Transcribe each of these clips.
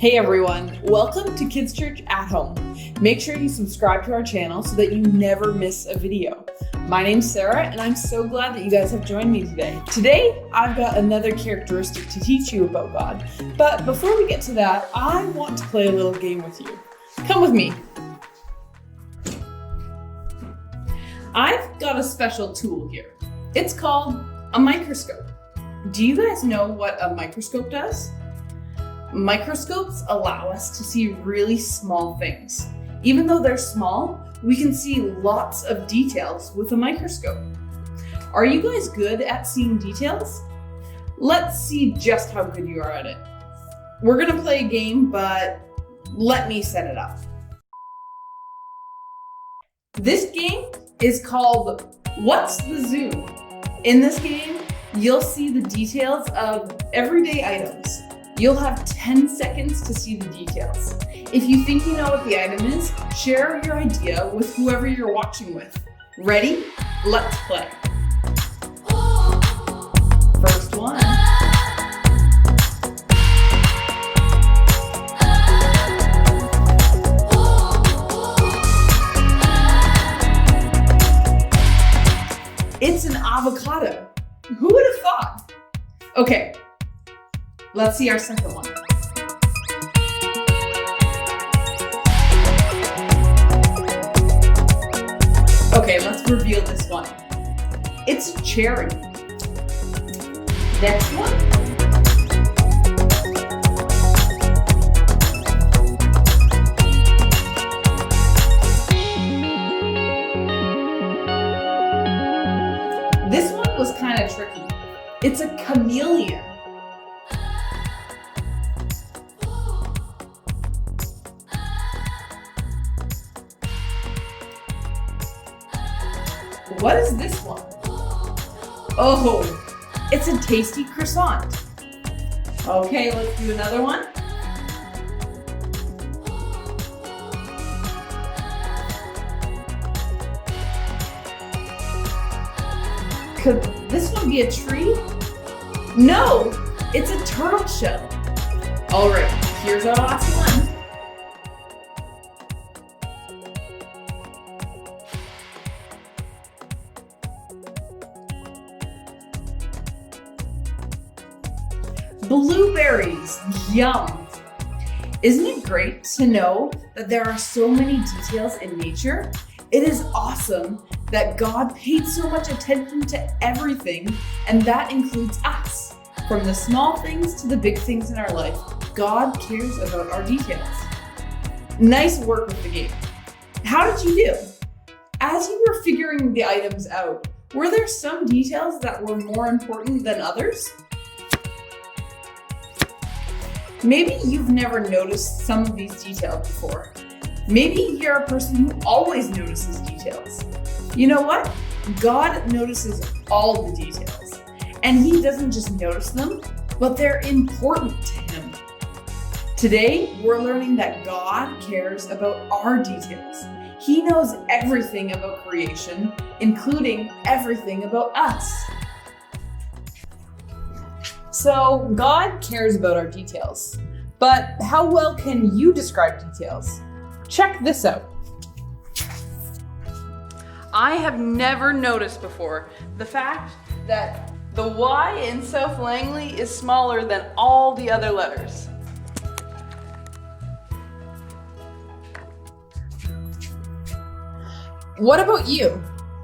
Hey everyone, welcome to Kids Church at Home. Make sure you subscribe to our channel so that you never miss a video. My name's Sarah and I'm so glad that you guys have joined me today. Today, I've got another characteristic to teach you about God. But before we get to that, I want to play a little game with you. Come with me. I've got a special tool here. It's called a microscope. Do you guys know what a microscope does? Microscopes allow us to see really small things. Even though they're small, we can see lots of details with a microscope. Are you guys good at seeing details? Let's see just how good you are at it. We're gonna play a game, but let me set it up. This game is called What's the Zoo? In this game, you'll see the details of everyday items. You'll have 10 seconds to see the details. If you think you know what the item is, share your idea with whoever you're watching with. Ready? Let's play. First one. It's an avocado. Who would have thought? Okay. Let's see our second one. Okay, let's reveal this one. It's a cherry. Next one. This one was kind of tricky. It's a chameleon. What is this one? Oh, it's a tasty croissant. Okay, let's do another one. Could this one be a tree? No, it's a turtle shell. All right, here's our last one. Blueberries, yum. Isn't it great to know that there are so many details in nature? It is awesome that God paid so much attention to everything, and that includes us. From the small things to the big things in our life, God cares about our details. Nice work with the game. How did you do? As you were figuring the items out, were there some details that were more important than others? Maybe you've never noticed some of these details before. Maybe you're a person who always notices details. You know what? God notices all the details. And He doesn't just notice them, but they're important to Him. Today, we're learning that God cares about our details. He knows everything about creation, including everything about us. So God cares about our details, but how well can you describe details? Check this out. I have never noticed before the fact that the Y in South Langley is smaller than all the other letters. What about you?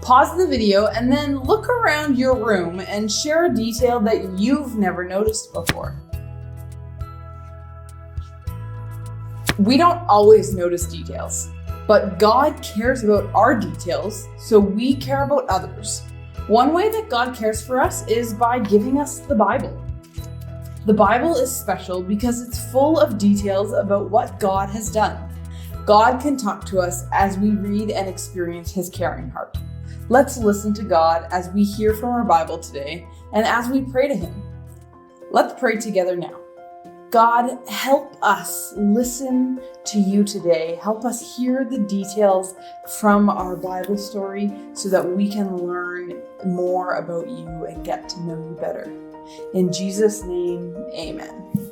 Pause the video and then look around your room and share a detail that you've never noticed before. We don't always notice details, but God cares about our details, so we care about others. One way that God cares for us is by giving us the Bible. The Bible is special because it's full of details about what God has done. God can talk to us as we read and experience His caring heart. Let's listen to God as we hear from our Bible today and as we pray to Him. Let's pray together now. God, help us listen to You today. Help us hear the details from our Bible story so that we can learn more about You and get to know You better. In Jesus' name, amen.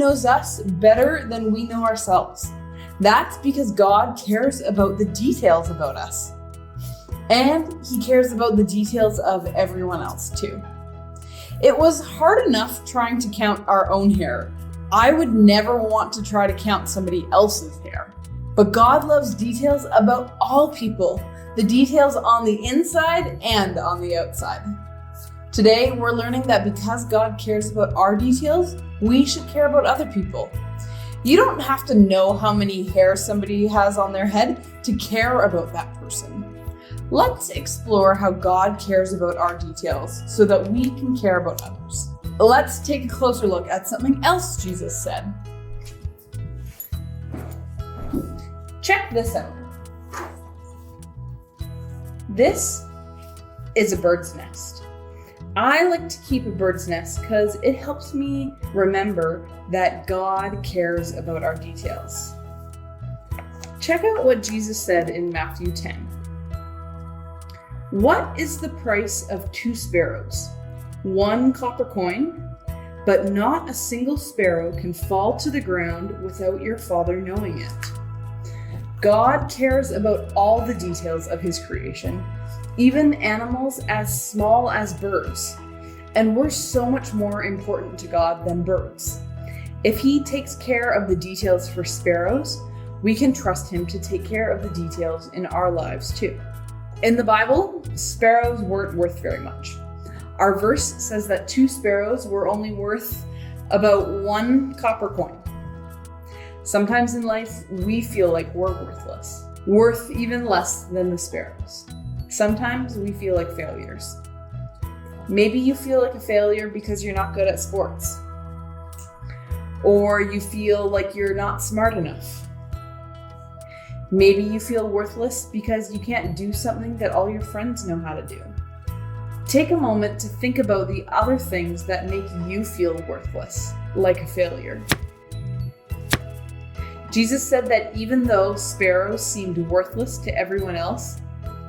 knows us better than we know ourselves. That's because God cares about the details about us. And he cares about the details of everyone else too. It was hard enough trying to count our own hair. I would never want to try to count somebody else's hair. But God loves details about all people, the details on the inside and on the outside. Today, we're learning that because God cares about our details, we should care about other people. You don't have to know how many hairs somebody has on their head to care about that person. Let's explore how God cares about our details so that we can care about others. Let's take a closer look at something else Jesus said. Check this out. This is a bird's nest. I like to keep a bird's nest because it helps me remember that God cares about our details. Check out what Jesus said in Matthew 10. What is the price of 2 sparrows? 1 copper coin, but not a single sparrow can fall to the ground without your Father knowing it. God cares about all the details of his creation, even animals as small as birds. And we're so much more important to God than birds. If he takes care of the details for sparrows, we can trust him to take care of the details in our lives too. In the Bible, sparrows weren't worth very much. Our verse says that 2 sparrows were only worth about 1 copper coin. Sometimes in life, we feel like we're worthless, worth even less than the sparrows. Sometimes we feel like failures. Maybe you feel like a failure because you're not good at sports. Or you feel like you're not smart enough. Maybe you feel worthless because you can't do something that all your friends know how to do. Take a moment to think about the other things that make you feel worthless, like a failure. Jesus said that even though sparrows seemed worthless to everyone else,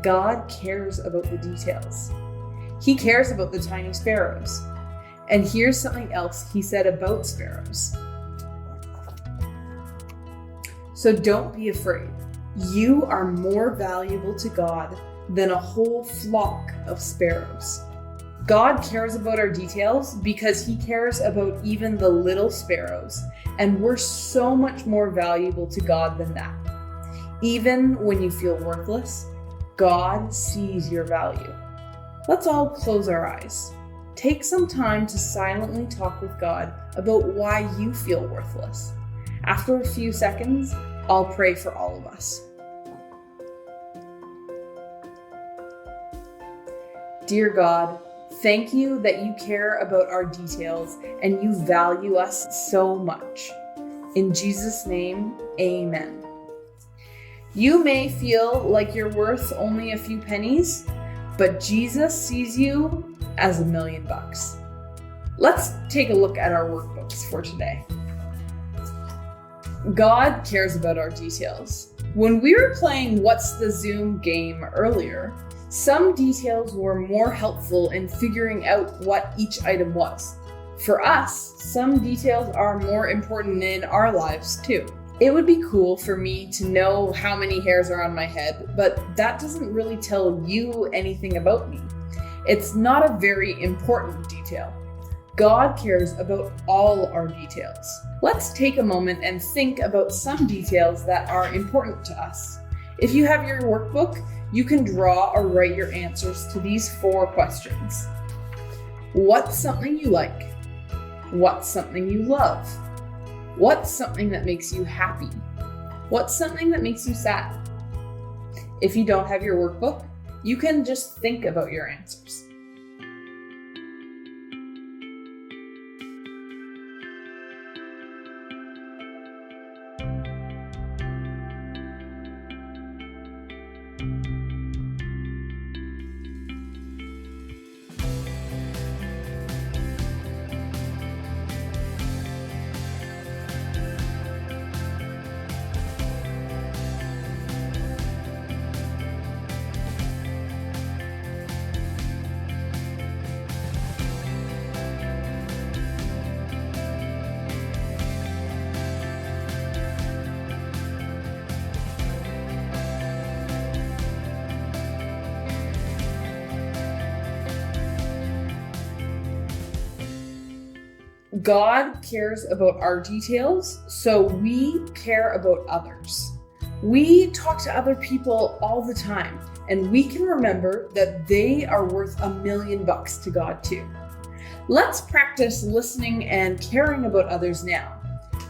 God cares about the details. He cares about the tiny sparrows. And here's something else he said about sparrows. So don't be afraid. You are more valuable to God than a whole flock of sparrows. God cares about our details because he cares about even the little sparrows, and we're so much more valuable to God than that. Even when you feel worthless, God sees your value. Let's all close our eyes. Take some time to silently talk with God about why you feel worthless. After a few seconds, I'll pray for all of us. Dear God, thank you that you care about our details and you value us so much. In Jesus' name, amen. You may feel like you're worth only a few pennies, but Jesus sees you as $1 million. Let's take a look at our workbooks for today. God cares about our details. When we were playing What's the Zoom game earlier, some details were more helpful in figuring out what each item was. For us, some details are more important in our lives too. It would be cool for me to know how many hairs are on my head, but that doesn't really tell you anything about me. It's not a very important detail. God cares about all our details. Let's take a moment and think about some details that are important to us. If you have your workbook, you can draw or write your answers to these 4 questions. What's something you like? What's something you love? What's something that makes you happy? What's something that makes you sad? If you don't have your workbook, you can just think about your answers. God cares about our details, so we care about others. We talk to other people all the time, and we can remember that they are worth $1 million to God too. Let's practice listening and caring about others now.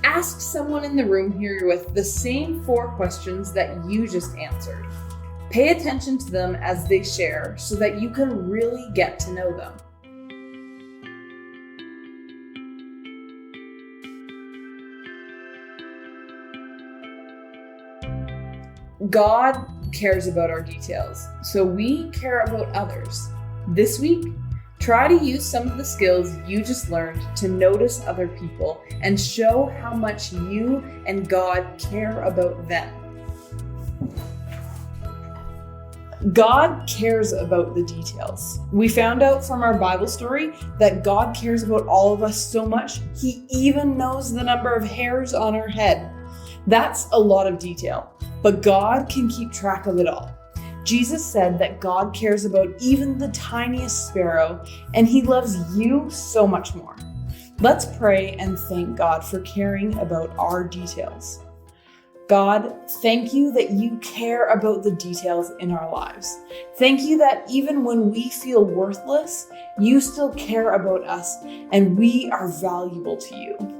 Ask someone in the room here with the same 4 questions that you just answered. Pay attention to them as they share so that you can really get to know them. God cares about our details, so we care about others. This week, try to use some of the skills you just learned to notice other people and show how much you and God care about them. God cares about the details. We found out from our Bible story that God cares about all of us so much, He even knows the number of hairs on our head. That's a lot of detail, but God can keep track of it all. Jesus said that God cares about even the tiniest sparrow, and He loves you so much more. Let's pray and thank God for caring about our details. God, thank you that you care about the details in our lives. Thank you that even when we feel worthless, you still care about us and we are valuable to you.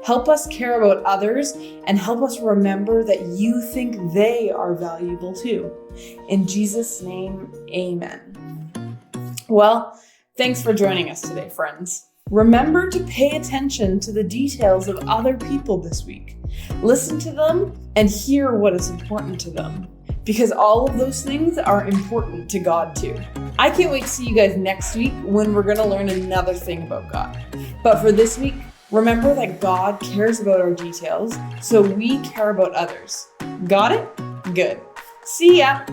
Help us care about others and help us remember that you think they are valuable too. In Jesus' name, amen. Well, thanks for joining us today, friends. Remember to pay attention to the details of other people this week. Listen to them and hear what is important to them, because all of those things are important to God too. I can't wait to see you guys next week when we're going to learn another thing about God. But for this week, remember that God cares about our details, so we care about others. Got it? Good. See ya!